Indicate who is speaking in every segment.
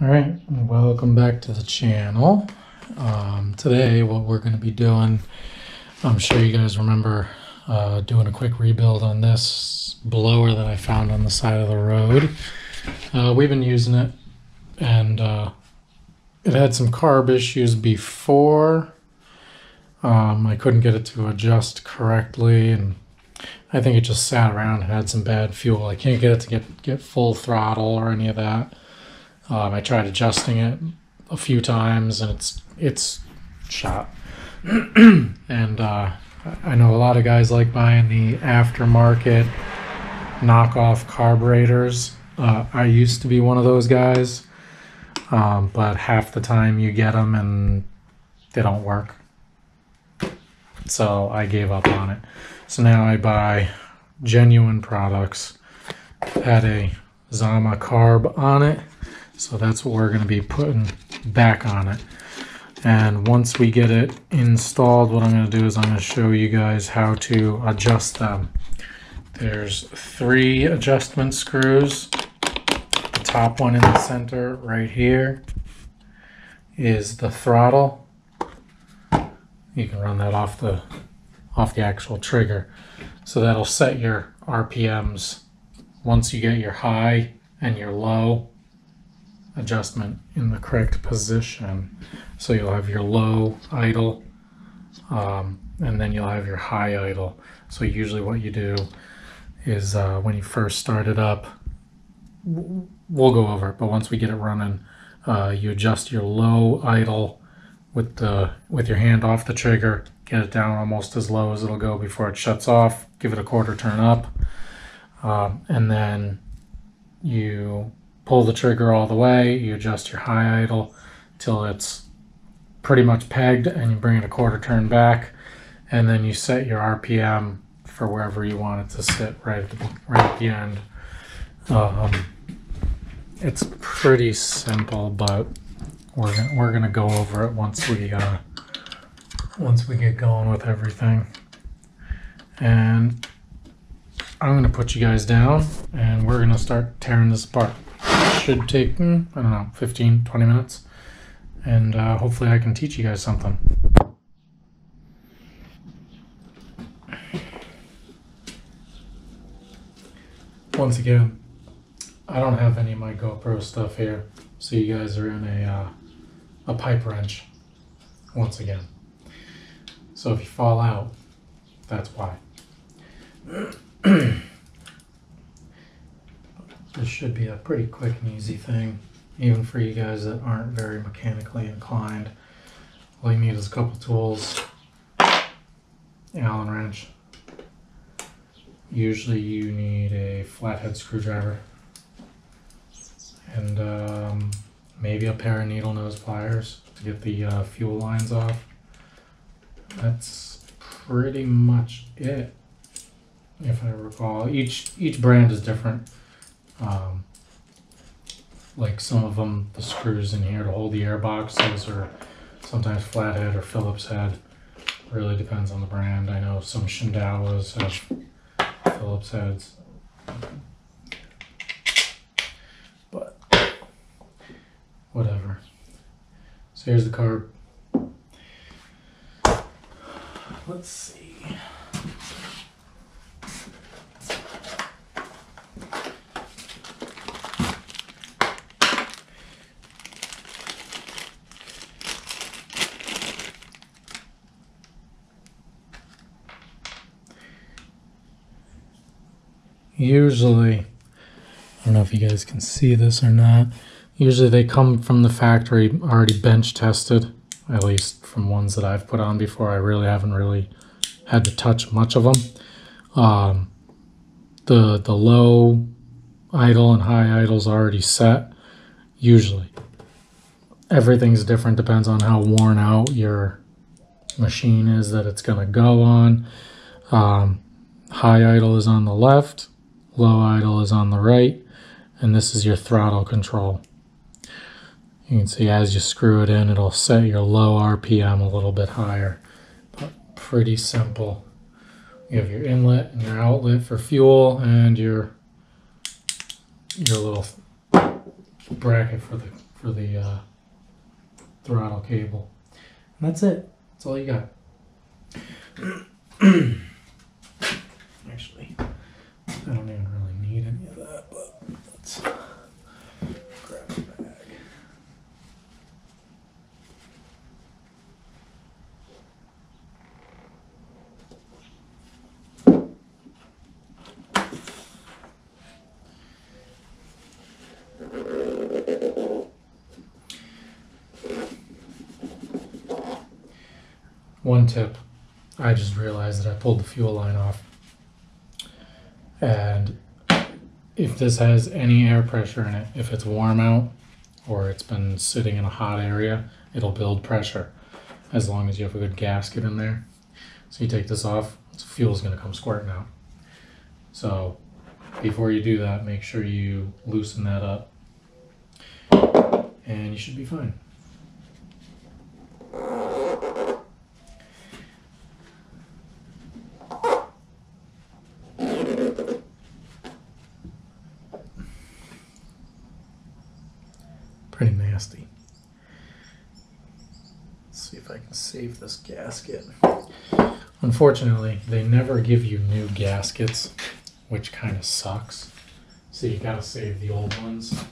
Speaker 1: All right, welcome back to the channel. Today what we're going to be doing, I'm sure you guys remember doing a quick rebuild on this blower that I found on the side of the road. We've been using it, and it had some carb issues before. I couldn't get it to adjust correctly, and I think it just sat around and had some bad fuel. I can't get it to get full throttle or any of that. I tried adjusting it a few times, and it's shot. And I know a lot of guys like buying the aftermarket knockoff carburetors. I used to be one of those guys, but half the time you get them and they don't work. So I gave up on it. So now I buy genuine products. Had a Zama Carb on it. So that's what we're going to be putting back on it. And once we get it installed, what I'm going to do is I'm going to show you guys how to adjust them. There's 3 adjustment screws. The top one in the center right here is the throttle. You can run that off the actual trigger. So that'll set your RPMs once you get your high and your low adjustment in the correct position. So you'll have your low idle, and then you'll have your high idle. So usually what you do is when you first start it up, we'll go over it, but once we get it running, you adjust your low idle with your hand off the trigger, get it down almost as low as it'll go before it shuts off, give it a quarter turn up, and then you pull the trigger all the way, you adjust your high idle till it's pretty much pegged, and you bring it a quarter turn back, and then you set your RPM for wherever you want it to sit right at the end. It's pretty simple, but we're gonna go over it once we get going with everything. And I'm gonna put you guys down, and we're gonna start tearing this apart. Should take, I don't know, 15-20 minutes, and hopefully I can teach you guys something. Once again, I don't have any of my GoPro stuff here, so you guys are in a pipe wrench once again. So if you fall out, that's why. This should be a pretty quick and easy thing, even for you guys that aren't very mechanically inclined. All you need is a couple tools, Allen wrench. Usually you need a flathead screwdriver, and maybe a pair of needle nose pliers to get the fuel lines off. That's pretty much it, if I recall. Each brand is different. Like some of them, the screws in here to hold the air box, those are sometimes flathead or Phillips head. Really depends on the brand. I know some Shindawas have Phillips heads, but whatever. So here's the carb. Let's see. Usually, I don't know if you guys can see this or not, usually they come from the factory already bench tested, at least from ones that I've put on before. I really haven't had to touch much of them. The low idle and high idle's already set, usually. Everything's different, depends on how worn out your machine is that it's going to go on. High idle is on the left, low idle is on the right, and this is your throttle control. You can see as you screw it in, it'll set your low RPM a little bit higher, but pretty simple. You have your inlet and your outlet for fuel, and your little bracket for for the throttle cable. And that's it. That's all you got. Actually, I don't even really need any of that, but let's grab a bag. One tip, I just realized that I pulled the fuel line off. And if this has any air pressure in it, if it's warm out or it's been sitting in a hot area, it'll build pressure as long as you have a good gasket in there. So you take this off, the fuel's gonna come squirting out. So before you do that, make sure you loosen that up and you should be fine. Pretty nasty. Let's see if I can save this gasket. Unfortunately, they never give you new gaskets, which kind of sucks. So you gotta save the old ones.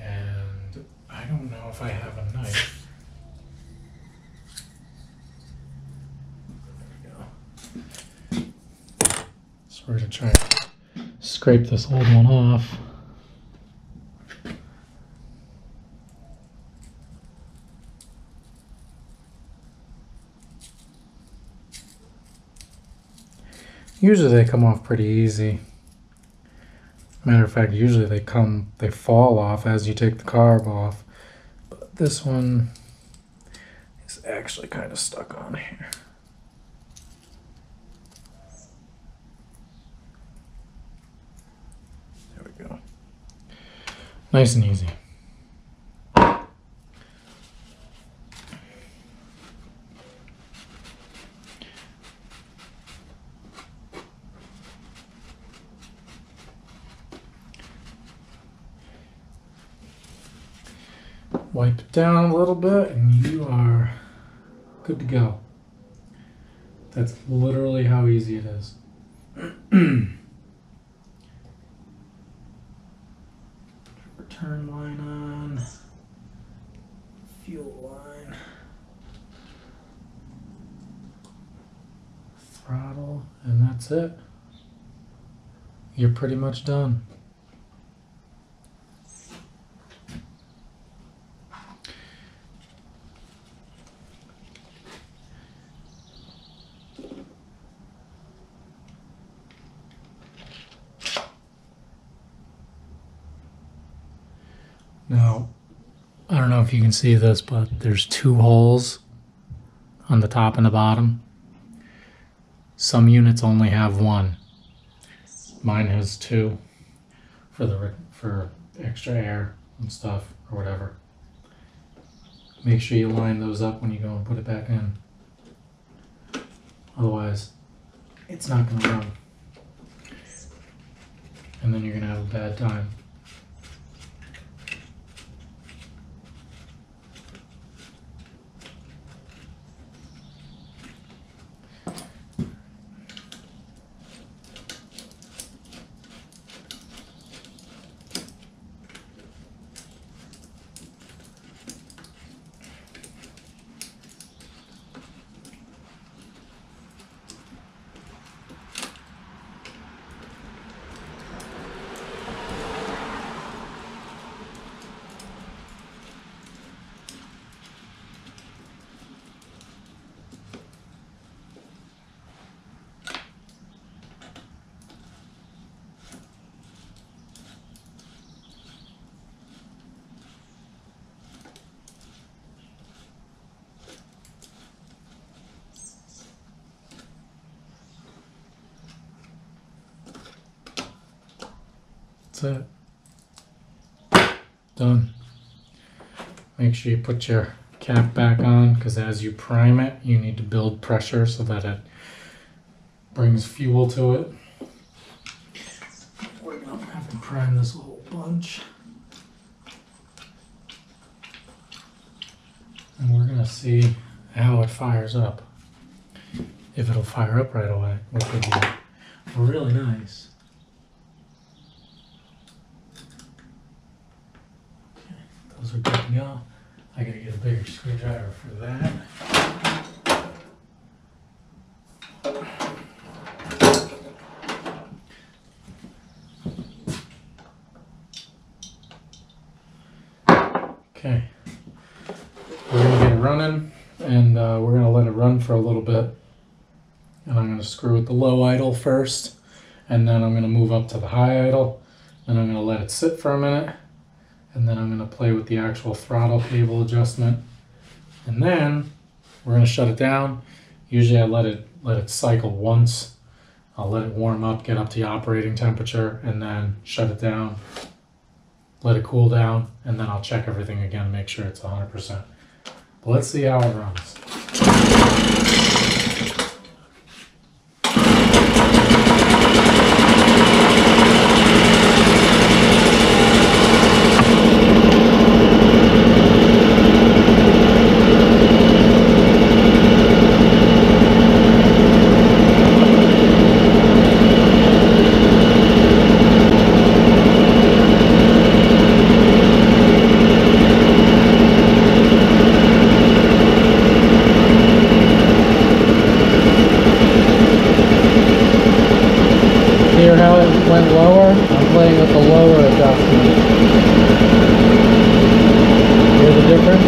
Speaker 1: And I don't know if I have a knife. There we go. So we're gonna try and scrape this old one off. Usually they come off pretty easy. Matter of fact, usually they fall off as you take the carb off. But this one is actually kind of stuck on here. There we go. Nice and easy. Wipe it down a little bit and you are good to go. That's literally how easy it is. Return line on, fuel line, throttle, and that's it. You're pretty much done. Now, I don't know if you can see this, but there's two holes on the top and the bottom. Some units only have one. Mine has two for extra air and stuff or whatever. Make sure you line those up when you go and put it back in. Otherwise, it's not going to run. And then you're going to have a bad time. That's it. Done. Make sure you put your cap back on, because as you prime it, you need to build pressure so that it brings fuel to it. We're going to have to prime this whole bunch. And we're gonna see how it fires up. If it'll fire up right away, which would be really nice. Okay, those are good to go. I gotta get a bigger screwdriver for that. Okay, we're gonna get it running, and we're gonna let it run for a little bit. And I'm gonna screw with the low idle first, and then I'm gonna move up to the high idle, and I'm gonna let it sit for a minute, and then I'm gonna play with the actual throttle cable adjustment, and then we're gonna shut it down. Usually I let it cycle once. I'll let it warm up, get up to operating temperature, and then shut it down. Let it cool down, and then I'll check everything again, make sure it's 100%. But let's see how it runs. Hear how it went lower? I'm playing with the lower adjustment. Hear the difference?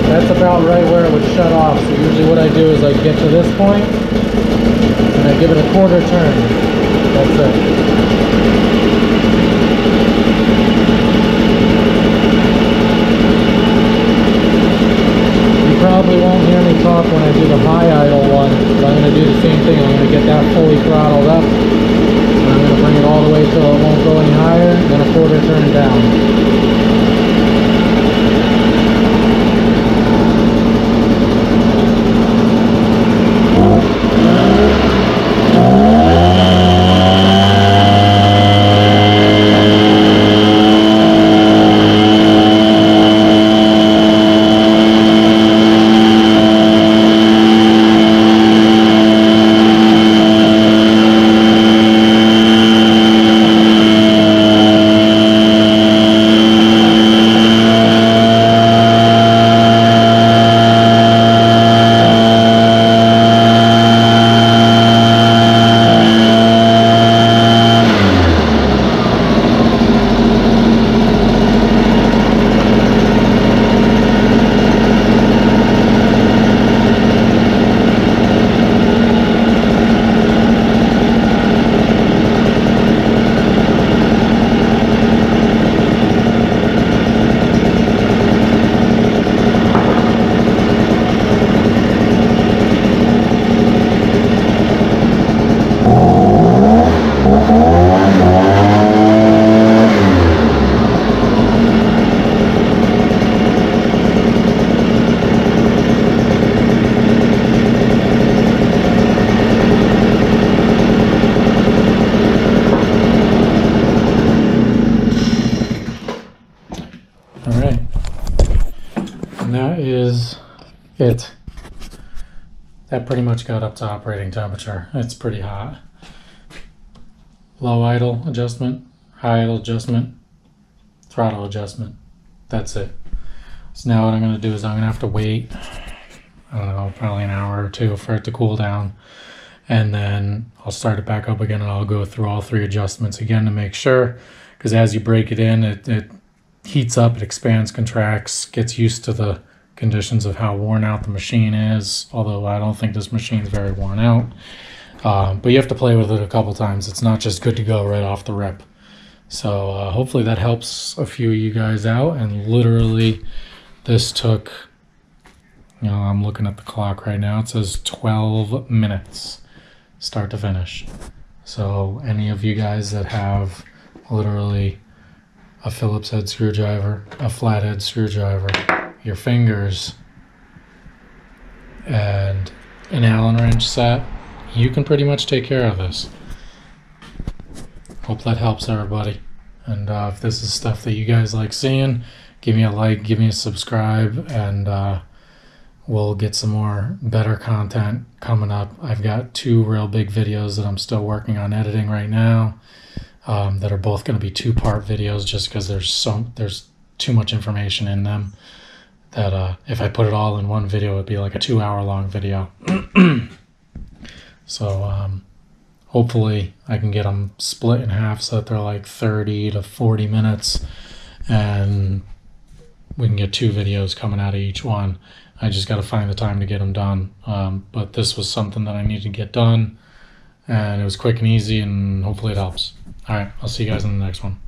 Speaker 1: That's about right where it would shut off. So usually what I do is I get to this point and I give it a quarter turn. That's it. Probably won't hear me talk when I do the high idle one, but I'm going to do the same thing. I'm going to get that fully throttled up, and I'm going to bring it all the way till it won't go any higher, and then a quarter turn down. it. That pretty much got up to operating temperature. It's pretty hot. Low idle adjustment, high idle adjustment, throttle adjustment. That's it. So now what I'm going to do is I'm going to have to wait, I don't know, probably an hour or two for it to cool down. And then I'll start it back up again and I'll go through all three adjustments again to make sure. Because as you break it in, it heats up, it expands, contracts, gets used to the conditions of how worn out the machine is. Although I don't think this machine's very worn out. But you have to play with it a couple times. It's not just good to go right off the rip. So hopefully that helps a few of you guys out. And literally this took, you know, I'm looking at the clock right now. It says 12 minutes start to finish. So any of you guys that have literally a Phillips head screwdriver, a flathead screwdriver, your fingers, and an Allen wrench set, you can pretty much take care of this. hope that helps everybody. And if this is stuff that you guys like seeing, give me a like, give me a subscribe, and we'll get some more better content coming up. I've got 2 real big videos that I'm still working on editing right now, that are both going to be 2-part videos, just because there's too much information in them that if I put it all in one video, it'd be like a 2-hour long video. So hopefully I can get them split in half so that they're like 30 to 40 minutes, and we can get 2 videos coming out of each one. I just got to find the time to get them done. But this was something that I needed to get done, and it was quick and easy, and hopefully it helps. All right, I'll see you guys in the next one.